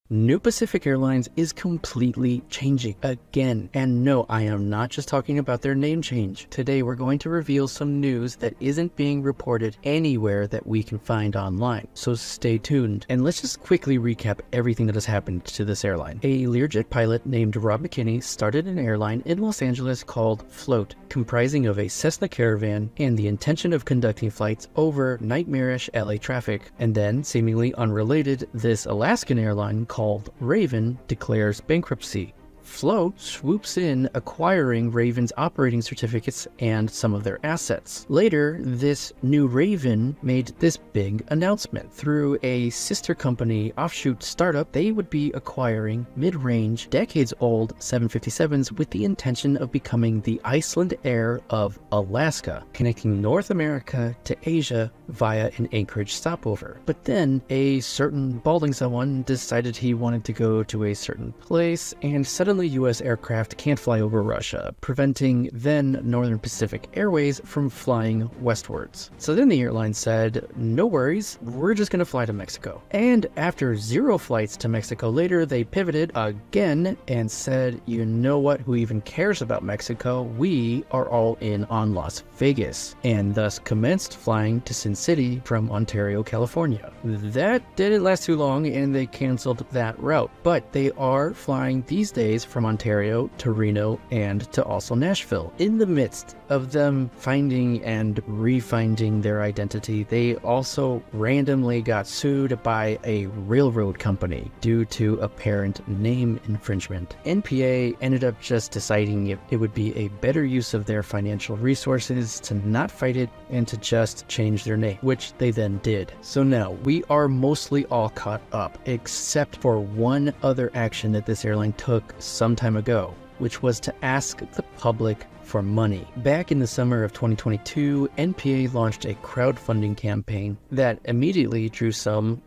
New Pacific Airlines is completely changing again. And no, I am not just talking about their name change. Today we're going to reveal some news that isn't being reported anywhere that we can find online. So stay tuned. And let's just quickly recap everything that has happened to this airline. A Learjet pilot named Rob McKinney started an airline in Los Angeles called Float, comprising of a Cessna Caravan and the intention of conducting flights over nightmarish LA traffic. And then, seemingly unrelated, this Alaskan airline called Raven declares bankruptcy. Float swoops in, acquiring Raven's operating certificates and some of their assets. Later, this new Raven made this big announcement. Through a sister company offshoot startup, they would be acquiring mid-range, decades-old 757s with the intention of becoming the Iceland Air of Alaska, connecting North America to Asia via an Anchorage stopover. But then, a certain balding someone decided he wanted to go to a certain place, and suddenly U.S. aircraft can't fly over Russia, preventing then Northern Pacific Airways from flying westwards. So then the airline said, no worries, we're just gonna fly to Mexico. And after 0 flights to Mexico later, they pivoted again and said, you know what, who even cares about Mexico? We are all in on Las Vegas, and thus commenced flying to Sin City from Ontario, California. That didn't last too long and they canceled that route, but they are flying these days from Ontario to Reno and to also Nashville. In the midst of them finding and refinding their identity, they also randomly got sued by a railroad company due to apparent name infringement. NPA ended up just deciding it would be a better use of their financial resources to not fight it and to just change their name, which they then did. So now we are mostly all caught up, except for one other action that this airline took some time ago, which was to ask the public for money. Back in the summer of 2022, NPA launched a crowdfunding campaign that immediately drew some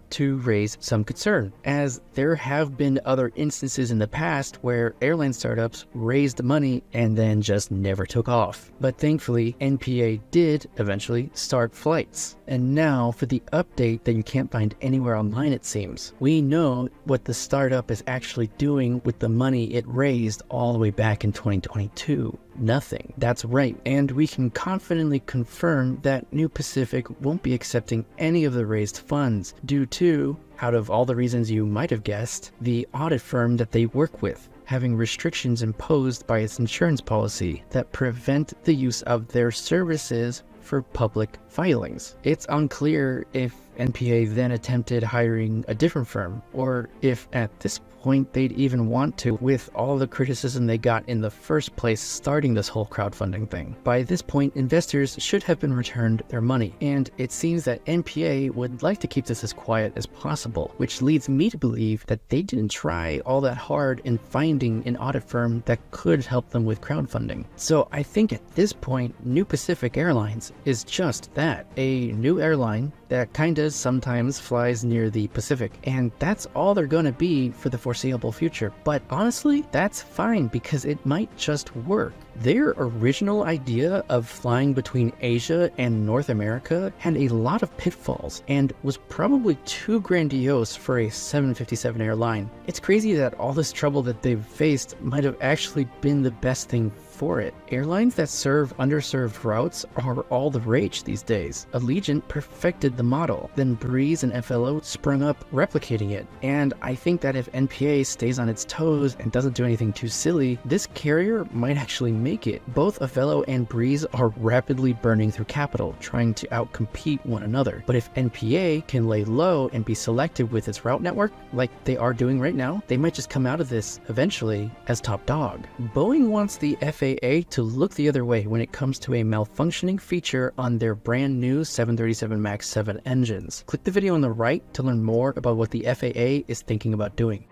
to raise some concern, as there have been other instances in the past where airline startups raised money and then just never took off. But thankfully, NPA did eventually start flights. And now for the update that you can't find anywhere online, it seems. We know what the startup is actually doing with the money it raised all the way back in 2022. Nothing. That's right, and we can confidently confirm that New Pacific won't be accepting any of the raised funds due to, out of all the reasons you might have guessed, the audit firm that they work with having restrictions imposed by its insurance policy that prevent the use of their services for public filings. It's unclear if NPA then attempted hiring a different firm, or if at this point they'd even want to, with all the criticism they got in the first place starting this whole crowdfunding thing. By this point, investors should have been returned their money, and it seems that NPA would like to keep this as quiet as possible, which leads me to believe that they didn't try all that hard in finding an audit firm that could help them with crowdfunding. So I think at this point, New Pacific Airlines is just that, a new airline that kinda sometimes flies near the Pacific, and that's all they're gonna be for the foreseeable future. But honestly, that's fine because it might just work. Their original idea of flying between Asia and North America had a lot of pitfalls and was probably too grandiose for a 757 airline. It's crazy that all this trouble that they've faced might have actually been the best thing for it. Airlines that serve underserved routes are all the rage these days. Allegiant perfected the model, then Breeze and FLO sprung up replicating it. And I think that if NPA stays on its toes and doesn't do anything too silly, this carrier might actually make it. Both FLO and Breeze are rapidly burning through capital, trying to outcompete one another. But if NPA can lay low and be selective with its route network, like they are doing right now, they might just come out of this eventually as top dog. Boeing wants the FAA to look the other way when it comes to a malfunctioning feature on their brand new 737 MAX 7 engines. Click the video on the right to learn more about what the FAA is thinking about doing.